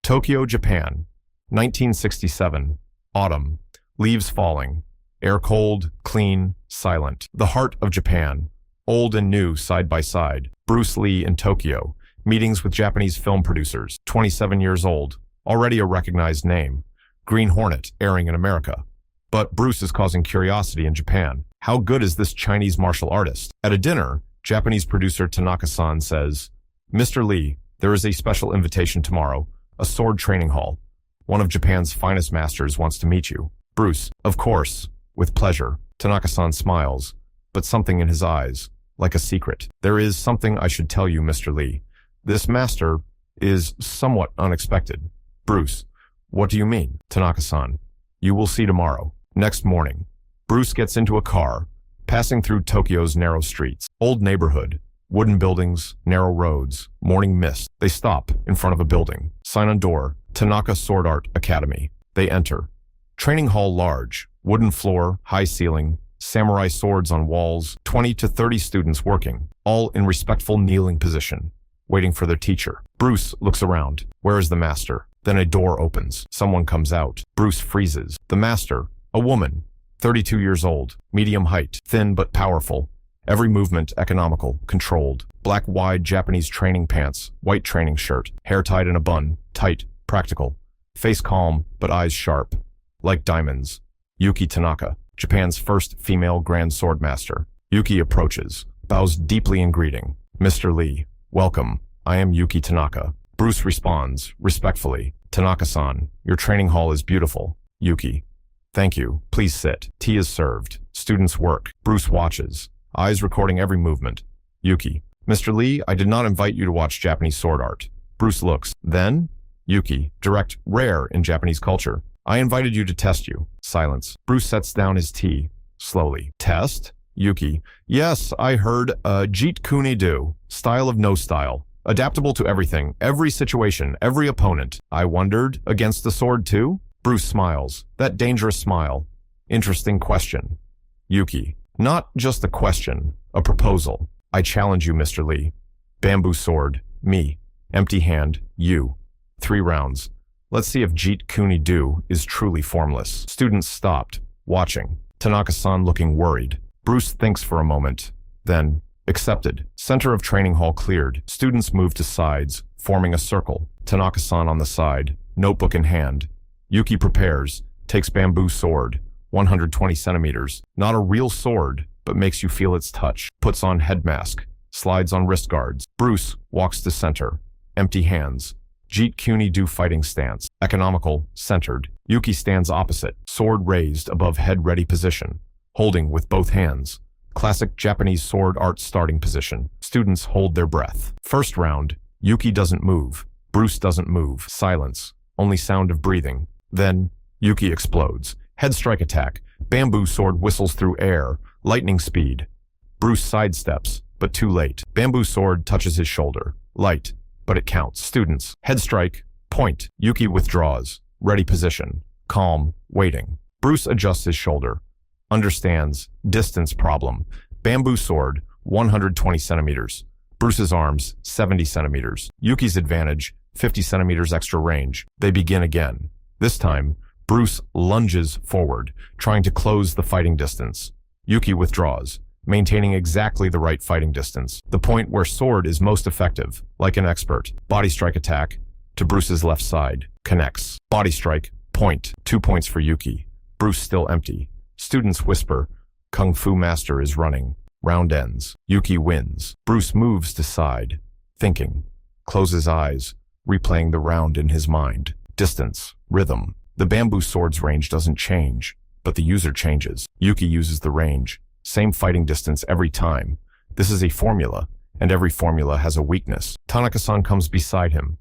Tokyo, Japan. 1967. Autumn. Leaves falling. Air cold, clean, silent. The heart of Japan. Old and new side by side. Bruce Lee in Tokyo. Meetings with Japanese film producers. 27 years old. Already a recognized name. Green Hornet airing in America. But Bruce is causing curiosity in Japan. How good is this Chinese martial artist? At a dinner, Japanese producer Tanaka-san says, "Mr. Lee, there is a special invitation tomorrow. A sword training hall. One of Japan's finest masters wants to meet you." Bruce, "Of course, with pleasure." Tanaka-san smiles, but something in his eyes, like a secret. "There is something I should tell you, Mr. Lee. This master is somewhat unexpected." Bruce, "What do you mean?" Tanaka-san, "You will see tomorrow." Next morning, Bruce gets into a car, passing through Tokyo's narrow streets. Old neighborhood, wooden buildings, narrow roads, morning mist. They stop in front of a building. Sign on door, Tanaka Sword Art Academy. They enter. Training hall large, wooden floor, high ceiling, samurai swords on walls, 20 to 30 students working, all in respectful kneeling position, waiting for their teacher. Bruce looks around. Where is the master? Then a door opens. Someone comes out. Bruce freezes. The master, a woman, 32 years old, medium height, thin but powerful. Every movement economical, controlled. Black wide Japanese training pants, white training shirt, hair tied in a bun, tight, practical. Face calm, but eyes sharp, like diamonds. Yuki Tanaka, Japan's first female Grand Sword Master. Yuki approaches, bows deeply in greeting. "Mr. Lee, welcome. I am Yuki Tanaka." Bruce responds, respectfully, "Tanaka-san, your training hall is beautiful." Yuki, "Thank you. Please sit. Tea is served. Students work." Bruce watches, eyes recording every movement. Yuki, "Mr. Lee, I did not invite you to watch Japanese sword art." Bruce looks. "Then?" Yuki, direct, rare in Japanese culture. "I invited you to test you." Silence. Bruce sets down his tea, slowly. "Test?" Yuki, "Yes, I heard Jeet Kune Do, style of no style. Adaptable to everything, every situation, every opponent. I wondered, against the sword too?" Bruce smiles, that dangerous smile. "Interesting question." Yuki, "Not just a question, a proposal. I challenge you, Mr. Lee. Bamboo sword, me. Empty hand, you. 3 rounds. Let's see if Jeet Kune Do is truly formless." Students stopped, watching. Tanaka-san looking worried. Bruce thinks for a moment, then, accepted. Center of training hall cleared. Students move to sides, forming a circle. Tanaka-san on the side, notebook in hand. Yuki prepares, takes bamboo sword, 120 centimeters. Not a real sword, but makes you feel its touch. Puts on head mask, slides on wrist guards. Bruce walks to center, empty hands. Jeet Kune Do fighting stance, economical, centered. Yuki stands opposite, sword raised above head ready position, holding with both hands. Classic Japanese sword art starting position. Students hold their breath. First round, Yuki doesn't move. Bruce doesn't move. Silence, only sound of breathing. Then, Yuki explodes. Head strike attack. Bamboo sword whistles through air. Lightning speed. Bruce sidesteps, but too late. Bamboo sword touches his shoulder. Light, but it counts. Students. Head strike. Point. Yuki withdraws. Ready position. Calm. Waiting. Bruce adjusts his shoulder. Understands. Distance problem. Bamboo sword. 120 centimeters. Bruce's arms. 70 centimeters. Yuki's advantage. 50 centimeters extra range. They begin again. This time, Bruce lunges forward, trying to close the fighting distance. Yuki withdraws, maintaining exactly the right fighting distance, the point where sword is most effective, like an expert. Body strike attack to Bruce's left side, connects. Body strike, point, 2 points for Yuki. Bruce still empty. Students whisper, "Kung Fu Master is running." Round ends. Yuki wins. Bruce moves to side, thinking, closes eyes, replaying the round in his mind. Distance, rhythm. The bamboo sword's range doesn't change, but the user changes. Yuki uses the range. Same fighting distance every time. This is a formula, and every formula has a weakness. Tanaka-san comes beside him.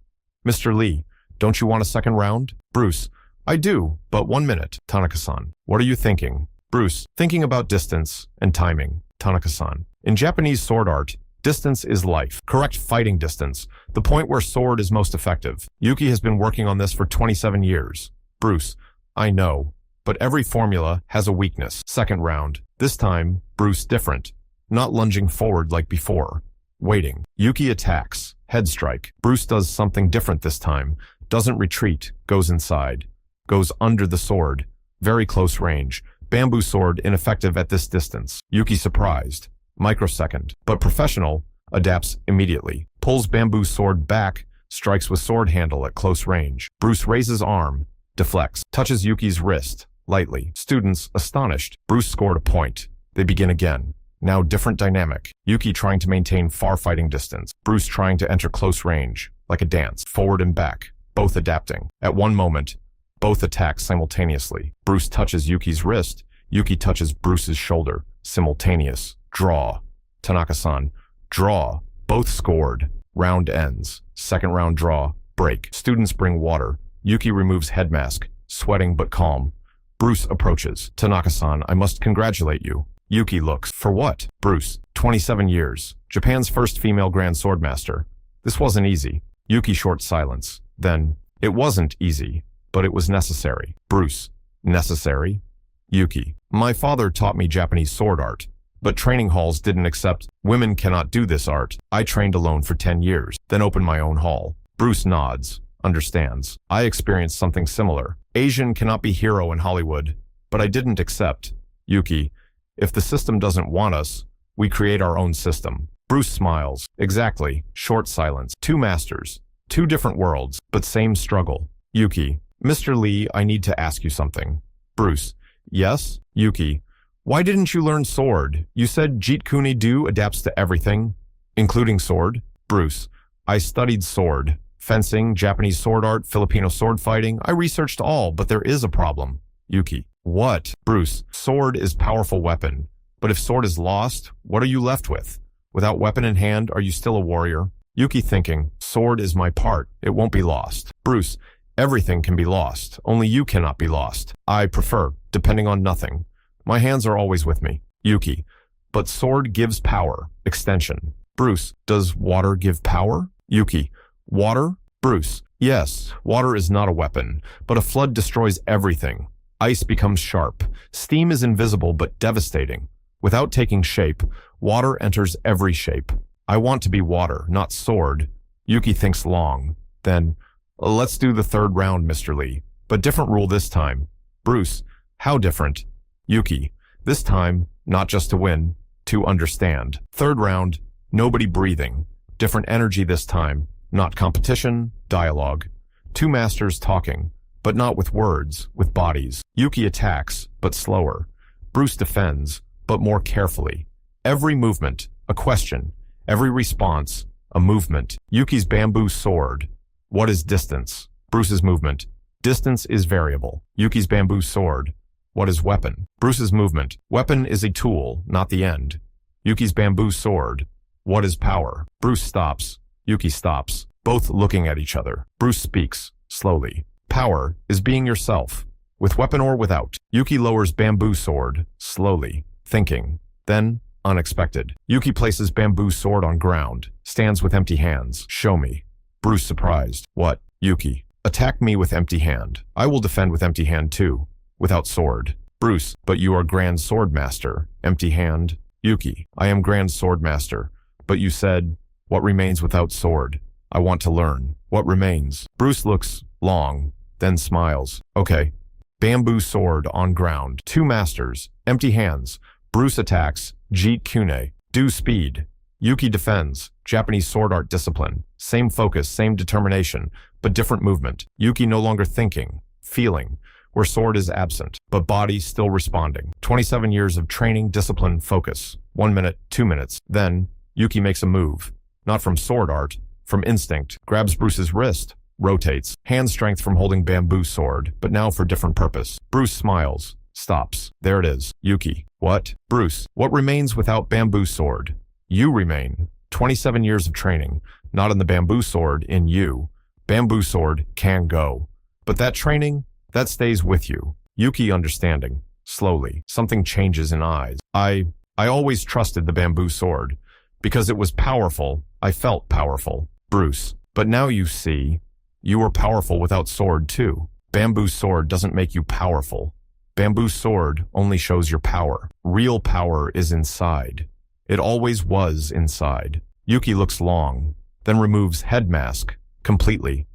"Mr. Lee, don't you want a second round?" Bruce, "I do, but 1 minute." Tanaka-san, "What are you thinking?" Bruce, "Thinking about distance and timing." Tanaka-san, "In Japanese sword art, distance is life. Correct fighting distance, the point where sword is most effective. Yuki has been working on this for 27 years. Bruce, "I know, but every formula has a weakness." Second round. This time, Bruce different. Not lunging forward like before. Waiting. Yuki attacks. Head strike. Bruce does something different this time. Doesn't retreat, goes inside. Goes under the sword. Very close range. Bamboo sword ineffective at this distance. Yuki surprised. Microsecond. But professional, adapts immediately. Pulls bamboo sword back, strikes with sword handle at close range. Bruce raises arm, deflects, touches Yuki's wrist, lightly. Students, astonished. Bruce scored a point. They begin again. Now different dynamic. Yuki trying to maintain far fighting distance. Bruce trying to enter close range, like a dance, forward and back, both adapting. At one moment, both attack simultaneously. Bruce touches Yuki's wrist. Yuki touches Bruce's shoulder. Simultaneous. Draw. Tanaka-san. Draw. Both scored. Round ends. Second round draw. Break. Students bring water. Yuki removes head mask. Sweating but calm. Bruce approaches. Tanaka-san, I must congratulate you. Yuki looks. For what? Bruce. 27 years. Japan's first female Grand Swordmaster. This wasn't easy. Yuki short silence. Then, it wasn't easy, but it was necessary. Bruce. Necessary? Yuki. My father taught me Japanese sword art, but training halls didn't accept women cannot do this art. I trained alone for 10 years, then opened my own hall. Bruce nods. Understands. I experienced something similar. Asian cannot be hero in Hollywood, but I didn't accept. Yuki. If the system doesn't want us, we create our own system. Bruce smiles. Exactly. Short silence. Two masters. Two different worlds, but same struggle. Yuki. Mr. Lee, I need to ask you something. Bruce. Yes? Yuki. Why didn't you learn sword? You said Jeet Kune Do adapts to everything, including sword. Bruce. I studied sword. Fencing, Japanese sword art, Filipino sword fighting. I researched all, but there is a problem. Yuki. What? Bruce. Sword is powerful weapon. But if sword is lost, what are you left with? Without weapon in hand, are you still a warrior? Yuki thinking, sword is my part. It won't be lost. Bruce. Everything can be lost. Only you cannot be lost. I prefer, depending on nothing. My hands are always with me. Yuki. But sword gives power. Extension. Bruce. Does water give power? Yuki. Water? Bruce. Yes, water is not a weapon, but a flood destroys everything. Ice becomes sharp. Steam is invisible but devastating. Without taking shape, water enters every shape. I want to be water, not sword. Yuki thinks long. Then, let's do the third round, Mr. Lee. But different rule this time. Bruce. How different? Yuki. This time, not just to win, to understand. Third round, nobody breathing. Different energy this time. Not competition, dialogue. Two masters talking, but not with words, with bodies. Yuki attacks, but slower. Bruce defends, but more carefully. Every movement, a question. Every response, a movement. Yuki's bamboo sword. What is distance? Bruce's movement. Distance is variable. Yuki's bamboo sword. What is weapon? Bruce's movement. Weapon is a tool, not the end. Yuki's bamboo sword. What is power? Bruce stops. Yuki stops. Both looking at each other. Bruce speaks, slowly. Power is being yourself, with weapon or without. Yuki lowers bamboo sword, slowly, thinking. Then, unexpected. Yuki places bamboo sword on ground, stands with empty hands. Show me. Bruce surprised. What? Yuki. Attack me with empty hand. I will defend with empty hand too, without sword. Bruce. But you are Grand Sword Master. Empty hand. Yuki. I am Grand Sword Master. But you said, what remains without sword? I want to learn. What remains? Bruce looks long, then smiles. Okay. Bamboo sword on ground. Two masters. Empty hands. Bruce attacks. Jeet Kune Do speed. Yuki defends. Japanese sword art discipline. Same focus, same determination, but different movement. Yuki no longer thinking, feeling, where sword is absent, but body still responding. 27 years of training, discipline, focus. 1 minute, 2 minutes. Then, Yuki makes a move. Not from sword art, from instinct. Grabs Bruce's wrist. Rotates. Hand strength from holding bamboo sword, but now for different purpose. Bruce smiles. Stops. There it is. Yuki. What? Bruce. What remains without bamboo sword? You remain. 27 years of training. Not in the bamboo sword, in you. Bamboo sword can go. But that training, that stays with you. Yuki understanding. Slowly. Something changes in eyes. I always trusted the bamboo sword. Because it was powerful, I felt powerful. Bruce. But now you see, you were powerful without sword too. Bamboo sword doesn't make you powerful. Bamboo sword only shows your power. Real power is inside. It always was inside. Yuki looks long, then removes head mask completely.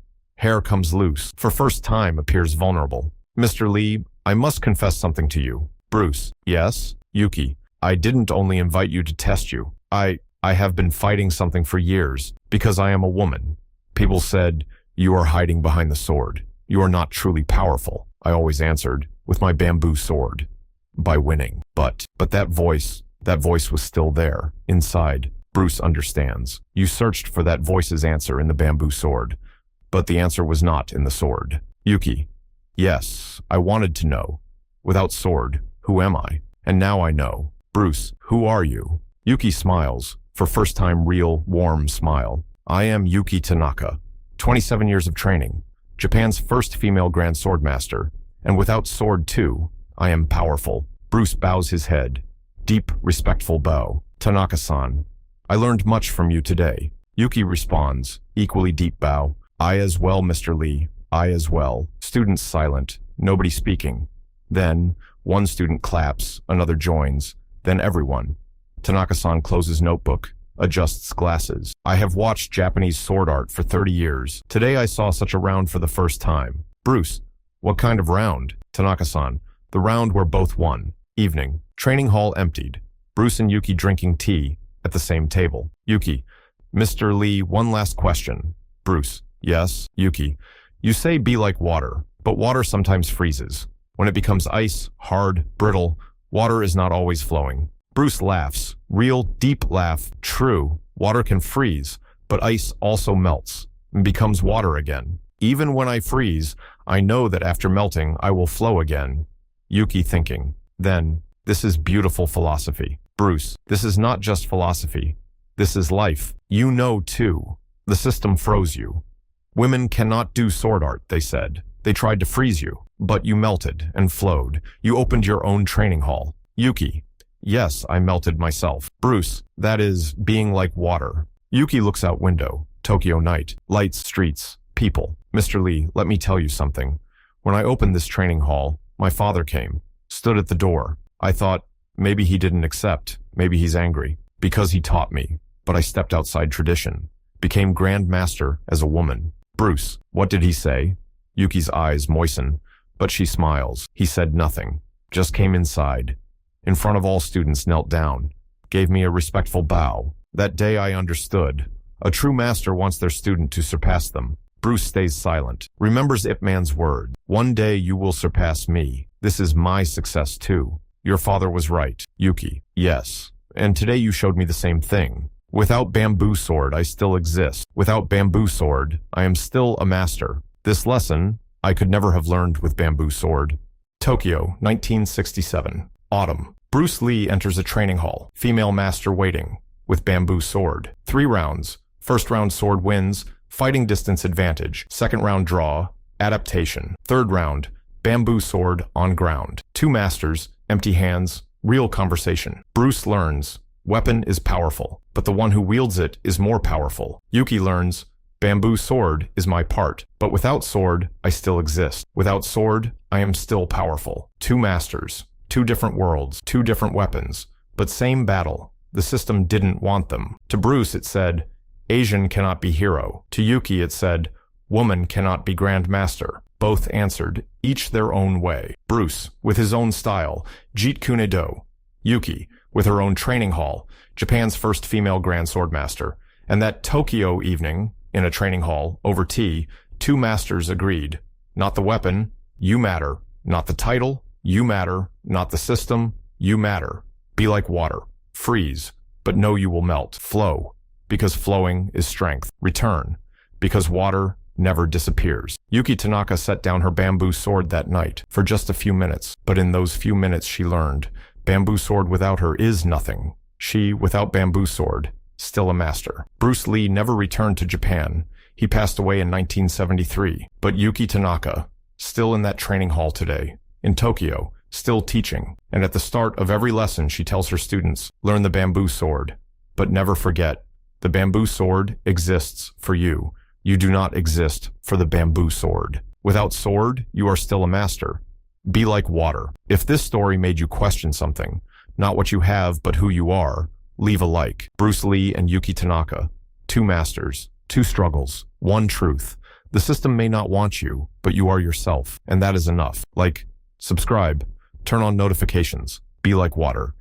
Hair comes loose. For first time appears vulnerable. Mr. Lee, I must confess something to you. Bruce. Yes? Yuki. I didn't only invite you to test you. I have been fighting something for years because I am a woman. People said, you are hiding behind the sword. You are not truly powerful. I always answered, with my bamboo sword. By winning. But that voice was still there, inside. Bruce understands. You searched for that voice's answer in the bamboo sword. But the answer was not in the sword. Yuki. Yes, I wanted to know. Without sword, who am I? And now I know. Bruce, who are you? Yuki smiles, for first time real, warm smile. I am Yuki Tanaka, 27 years of training, Japan's first female Grand Swordmaster, and without sword too, I am powerful. Bruce bows his head. Deep, respectful bow. Tanaka-san, I learned much from you today. Yuki responds, equally deep bow. I as well, Mr. Lee. I as well. Students silent, nobody speaking. Then, one student claps, another joins, then everyone. Tanaka-san closes notebook, adjusts glasses. I have watched Japanese sword art for 30 years. Today I saw such a round for the first time. Bruce, what kind of round? Tanaka-san, the round where both won. Evening. Training hall emptied. Bruce and Yuki drinking tea at the same table. Yuki, Mr. Lee, one last question. Bruce, yes. Yuki, you say be like water, but water sometimes freezes. When it becomes ice, hard, brittle, water is not always flowing. Bruce laughs. Real, deep laugh. True, water can freeze, but ice also melts and becomes water again. Even when I freeze, I know that after melting, I will flow again. Yuki thinking. Then, this is beautiful philosophy. Bruce, this is not just philosophy. This is life. You know too. The system froze you. Women cannot do sword art, they said. They tried to freeze you, but you melted and flowed. You opened your own training hall. Yuki, yes, I melted myself. Bruce, that is being like water. Yuki looks out window. Tokyo night. Lights, streets, people. Mr. Lee, let me tell you something. When I opened this training hall, my father came, stood at the door. I thought, maybe he didn't accept. Maybe he's angry. Because he taught me. But I stepped outside tradition. Became Grand Master as a woman. Bruce, what did he say? Yuki's eyes moisten, but she smiles. He said nothing. Just came inside. In front of all students knelt down. Gave me a respectful bow. That day I understood. A true master wants their student to surpass them. Bruce stays silent. Remembers Ip Man's word. One day you will surpass me. This is my success too. Your father was right. Yuki, yes. And today you showed me the same thing. Without bamboo sword, I still exist. Without bamboo sword, I am still a master. This lesson, I could never have learned with bamboo sword. Tokyo, 1967. Autumn. Bruce Lee enters a training hall. Female master waiting. With bamboo sword. 3 rounds. First round sword wins. Fighting distance advantage. Second round draw. Adaptation. Third round. Bamboo sword on ground. 2 masters. Empty hands. Real conversation. Bruce learns. Weapon is powerful, but the one who wields it is more powerful. Yuki learns. Bamboo sword is my part, but without sword, I still exist. Without sword, I am still powerful. 2 masters. 2 different worlds. 2 different weapons. But same battle. The system didn't want them. To Bruce it said, Asian cannot be hero. To Yuki it said, woman cannot be Grand Master. Both answered, each their own way. Bruce, with his own style, Jeet Kune Do. Yuki, with her own training hall, Japan's first female Grand Swordmaster. And that Tokyo evening, in a training hall, over tea, 2 masters agreed. Not the weapon, you matter. Not the title, you matter. Not the system, you matter. Be like water. Freeze, but know you will melt. Flow, because flowing is strength. Return, because water never disappears. Yuki Tanaka set down her bamboo sword that night for just a few minutes, but in those few minutes she learned, bamboo sword without her is nothing. She, without bamboo sword, still a master. Bruce Lee never returned to Japan. He passed away in 1973, but Yuki Tanaka, still in that training hall today, in Tokyo, still teaching, and at the start of every lesson she tells her students, learn the bamboo sword, but never forget, the bamboo sword exists for you. You do not exist for the bamboo sword. Without sword, you are still a master. Be like water. If this story made you question something, not what you have, but who you are, leave a like. Bruce Lee and Yuki Tanaka, 2 masters, 2 struggles, 1 truth. The system may not want you, but you are yourself, and that is enough. Like, subscribe, turn on notifications, be like water.